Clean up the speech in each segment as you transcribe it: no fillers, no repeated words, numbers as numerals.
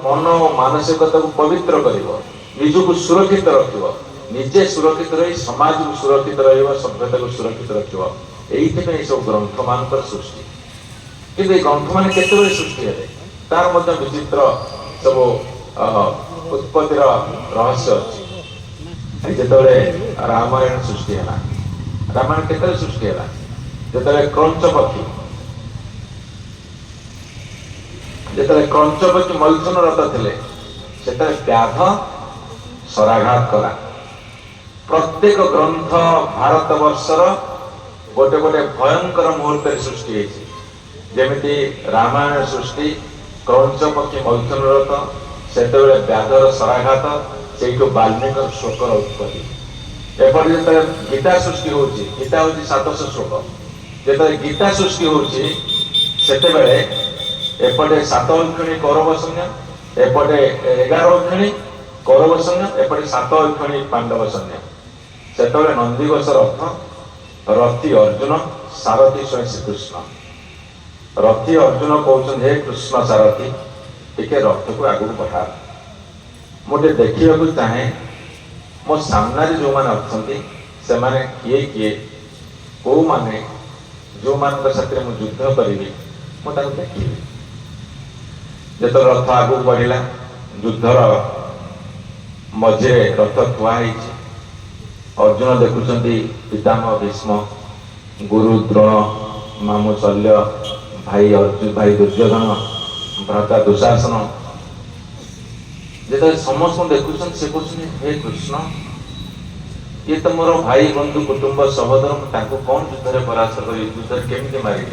मन मानसिकता को पवित्र करिवो, निजको सुरक्षित रखिवो, निजे सुरक्षित रही समाज को सुरक्षित रहिबो, सभ्यता को सुरक्षित रखिवो। एइथिमे सब ग्रंथ मानकर सृष्टि। किंतु ग्रंथ मान केतेबेले सृष्टि हेले तार मध्य विचित्र सब उत्पत्तिर रहस्य अछि। जेतेबेले रामायण सृष्टि हैला, रामायण केतेबेले सृष्टि हैला जेतेबेले क्रंचपति मल्थन रथ थिले सेतेबेले व्याध शराघात कला। प्रत्येक ग्रंथ भारत वर्षर गोटे गोटे भयंकर मुहूर्त सृष्टि होती। जेमिति रामायण सृष्टि क्रंचपक्षी मल्थन रथ सेतेबेले व्याधर शराघात से वाल्मीकि श्लोकर उत्पत्ति। एपटे जो गीता सृष्टि होची, गीता होची 700 श्लोक। जो गीता सृष्टि होची सेतेबेले एपटे 7 अक्षणी कौरव सैन्य, एपटे 11 अक्षणी कौरव सैन्य, एपटे 7 अक्षणी पांडव सैन्य। सेतेबेले नंदीघोष रथ, रथी अर्जुन, सारथी स्वयं श्रीकृष्ण। रथी अर्जुन कहते हे कृष्ण सारथी टिके रथ को आगू बढ़ा। मुझे देखा चाहे मो सामने जो मैंने अच्छा से माने किए किए कौ माने जो मान साथ युद्ध करी मुझे देखी। जो रथ आगू बढ़ला युद्धर मझे रथ थुआई। अर्जुन देखुं पितामह भीष्म, गुरु द्रोण, मामू शल्य, भाई अर्जुन, भाई दुर्योधन, भ्राता दुशासन जो समस्त देखुं से कहते हे कृष्ण ये तो मोर भाई बंधु कुटुंब सहोदर कौन युद्ध में परास्त कर युद्ध केमी मारे।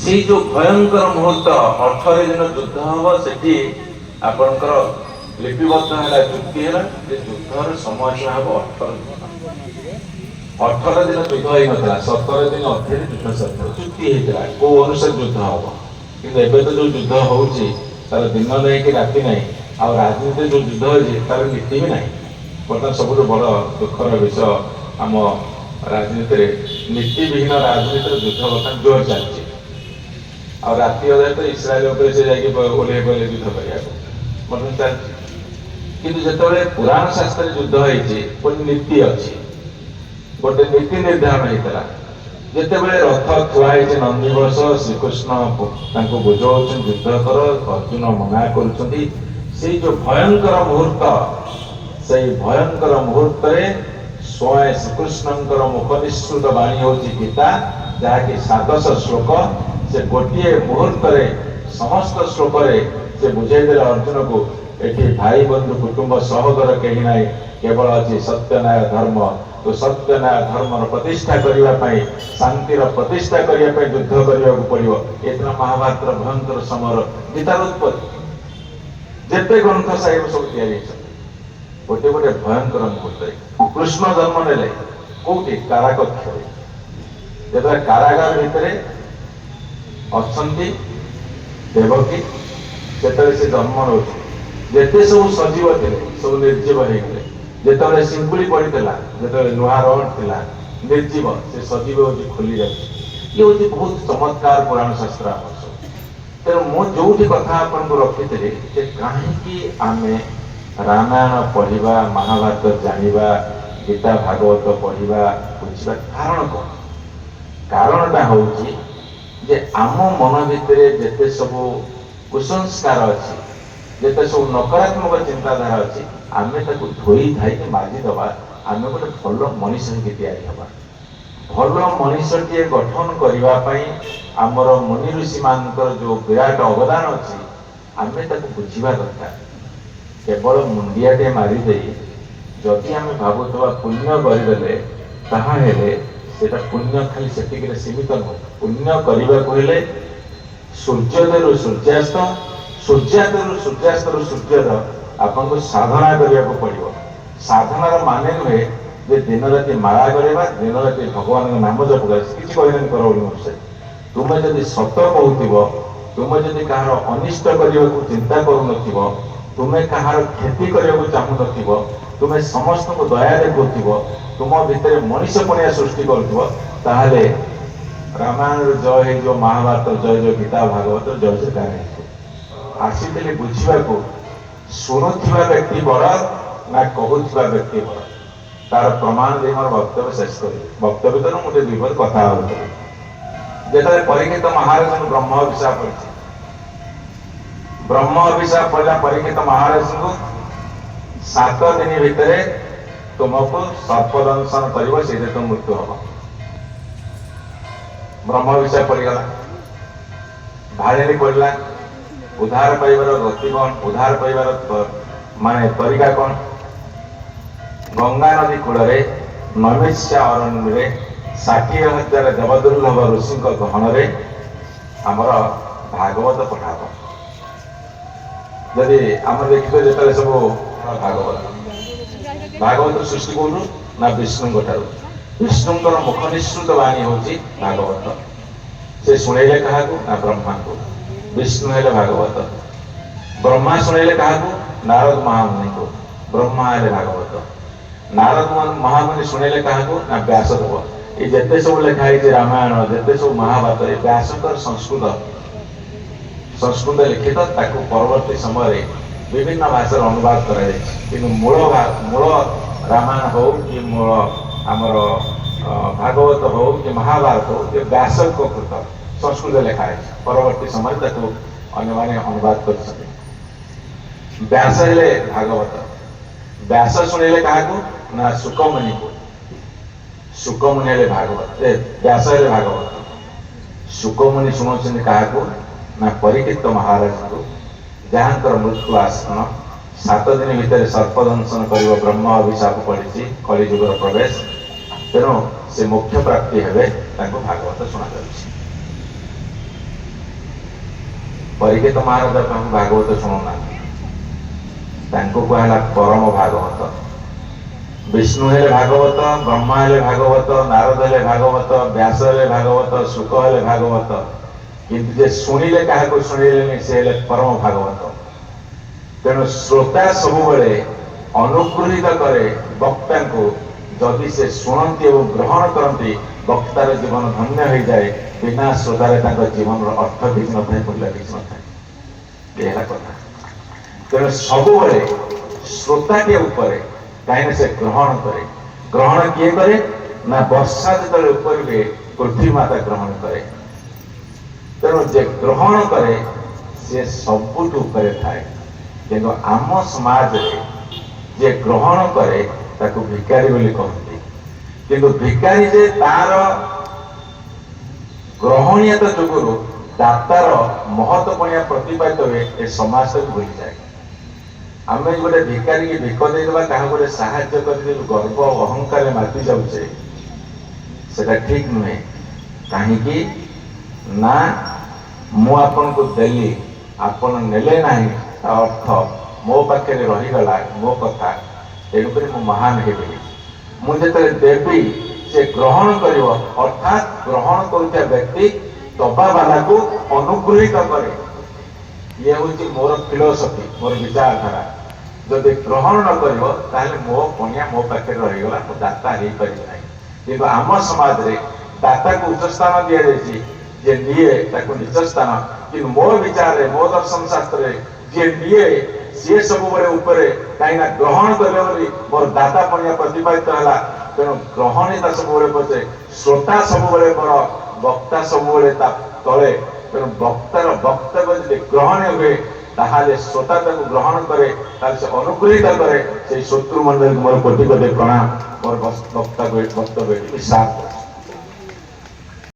से जो भयंकर मुहूर्त 18 दिन युद्ध हम से आपणकर लिपिबद्ध है चुक्ति है युद्धर समय सीमा हम 18 दिन युद्ध होता 17 दिन अधे युद्ध सर चुक्ति होता कौ अनुसार युद्ध हम। कि तो जो युद्ध होर दिन नहीं कि राति नहीं आ राजनीति जो युद्ध होतार नीति भी नहीं। बर्तमान सब बड़ दुखर विषय आम राजनीति नीति विहीन राजनीति युद्ध बर्तमान जोर चलती। आ राति अधे तो इस्राएल से ओल्हे पड़े युद्ध करने बर्तमान चलती। किंतु जिते पुराण शास्त्र युद्ध होती नीति अच्छी गोटे नीति निर्धारण होता। जितेबले रथ थुआई नंदीघोष श्रीकृष्ण बुझाऊँ युद्ध कर अर्जुन मना कर जो भयंकर मुहूर्त से भयंकर मुहूर्त स्वयं श्रीकृष्ण मुख निश्रुत वाणी हूँ गीता जहाँकि 700 श्लोक से गोटे मुहूर्त समस्त श्लोक से बुझेदे अर्जुन को एटी भाई बंधु कुटुंब सहोदर कहीं ना केवल अच्छी सत्य न्याय धर्म। तो सत्य न्याय धर्म प्रतिष्ठा करने शांतिर प्रतिष्ठा करने युद्ध करने को पड़ो। इतना महाभारत भयंकर समर गीतार उत्पत्ति जिते ग्रंथ साहिब सब गोटे गोटे भयंकर मुहूर्त। कृष्ण जन्म ने कौटी काराकक्ष जो कारागार भितर अच्छा देवकी से जन्म नौ जिते सब सजीव थे सब निर्जीव हो गए। जिते सिंकुड़ी पड़ता जो लुहा रड था निर्जीव से सजीव हो खोली जाए। ये हूँ बहुत चमत्कार पुराण शास्त्र आम। तेणु मुझे कथा आपको रखी कहीं आम रामायण पढ़ा महाभारत जाना गीता भागवत पढ़ा बुझा कारण कौन। कारणटा हूँ आम मन भितर जिते सब कुसंस्कार अच्छी जिते सब नकारात्मक चिंताधारा अच्छी आम धोई धाई माजिदबा आम गोटे भल मनीष या भल मनीषटे गठन करने आमर मुनि ऋषि मान जो विराट अवदान अच्छी आम बुझा दरकार। केवल मुंडियाटे मारिदे जदि आम भावुवा पुण्य करदे सेटा पुण्य खाली से सीमित नुह। पुण्य करने को हेले सूर्योदय सूर्यास्त सूर्यादय सूर्यास्त सूर्योदय आपको साधना करने को पड़ो। साधनार माने नुहे जे दिन राति माला करवा दिन राति भगवान नाम जप कि कर मनुष्य। तुम्हें जदि सत कहूव तुम्हें जदि कहार अनिष्ट करने को चिंता करूँ तुम्हें कहार क्षति करने को चाहू न तुम्हें समस्त को दया देखुव तुम भितर मनीषपणिया सृष्टि कर रामायण जय जो महाभारत जय जो गीता भागवत जय से आसिले बुझा शुणुवा व्यक्ति बड़ ना कहूवा व्यक्ति बड़ तार प्रमाण दे मोर वक्तव्य शेष कर वक्तव्य तो मुझे विपद कथा जो परीक्षित महाराज ब्रह्म अभिशाप पड़ी ब्रह्म अभिशाप पड़ा परीक्षित महाराज को 7 दिन भितर तुमको सर्पदंशन कर तुम मृत्यु हम ब्रह्म अभिशाप पड़गला भाड़ी पड़ा उद्धार पाइबार गति कौन उद्धार पाइबार माने तरीका कौन गंगा नदी कूल नैमिष्या अरण्य 60,000 देवदुर्लभ ऋषि गहन आमर भागवत पठाब जदि आम देखिए जो सब भागवत सृष्टि कौन ना विष्णु विष्णुंर मुख निश्रुत वाणी हूँ भागवत से शुणेले क्या ना ब्रह्मा को विष्णु है भागवत ब्रह्मा शुणेले क्या नारद महामुनि को ब्रह्मा है भागवत नारद महामुनि शुणेले क्या ना व्यासदेव ये जिते सब लिखाई रामायण जिते सब महाभारत व्यासकर संस्कृत लिखित ताकू परवर्ती समय विभिन्न भाषा अनुवाद कर मूल रामायण हो कि मूल आमर भागवत हो कि महाभारत हो ये व्यासक कृत संस्कृत लिखाई परवर्ती समय ताकू अन्य अनुवाद कर व्यास हेले भागवत व्यास शुणेले क्या ना सुकमुनि को सुकमुनि हेले भागवत व्यास हेले भागवत सुकमुनि शुणुं क्या ना परीक्षित महाराज को जहाँ मृत्यु आसन 7 दिन भितर सर्पदंशन कर ब्रह्म अभिशाप पड़ी कलिजुगर प्रवेश तेणु से मोक्ष प्राप्ति हेबे भागवत शुणा परीक्षित महाराज भागवत शुणुना कहला परम भागवत विष्णु हेले भागवत ब्रह्मा हेले भागवत नारद हेले भागवत व्यास हेले भागवत शुक हेले भागवत किंतु जे शुणिले क्या शुणिले से हेले परम भागवत तेणु श्रोता सबुबले अनुग्रहित करे वक्ता को जदि से शुणती और ग्रहण करती वक्तार जीवन धन्य हो जाए बिना श्रोतार जीवन अर्थ किसी न था मूल्य किसी न था यह कथा तेणु सबुबले श्रोता के ऊपर कहीं से ग्रहण करे ग्रहण किए करे ना वर्षा जो ऊपर पृथ्वी माता ग्रहण करे तेणु जे ग्रहण करे से सबुठ ऊपर थाए किंतु आम समाज जे ग्रहण करे ताको भिकारी बोली कहते किंतु भिकारी जे तार ग्रहणीयता जोगुरु दातार महत्वपूर्ण प्रतिपादित हुए ए समाज को भूल जाए आम गोटे भिकारी की भिक देवा क्या गोटे साहाଯ୍य कर गर्व अहंकार माति जाऊे से ठीक नुहे कहीं ना मु आपन को देली आपन नेले नहीं अर्थ मो पाखे रहीगला मो कथा तेणुक मु महान हेबी मुझे देवी से ग्रहण कर अर्थात ग्रहण कर व्यक्ति दबा वाला को अनुग्रहित करे ये हूँ मोर फिलोसफी मोर विचारधारा जब ग्रहण न कर मो पणिया मो पाखे रहीगला मो दाता हो पार ना कि आम समाज रे दाता को उच्च स्थान दि जाए जे निये ताको निच स्थान कि मो विचार रे मो दर्शन शास्त्र जे निये सी सब ऊपर कहीं ग्रहण कर मोर दाता पणिया प्रतिपादित है तेणु ग्रहणीयता सब पचे श्रोता सब मोर वक्ता सब तले तेणु वक्तार वक्तव्य जब ग्रहण हुए ताहले श्रोता ग्रहण करे से अनुग्रहित करे से शत्रु मंडल मोर कोटि कोटि प्रणाम मोर वक्ता वक्तव्य साफ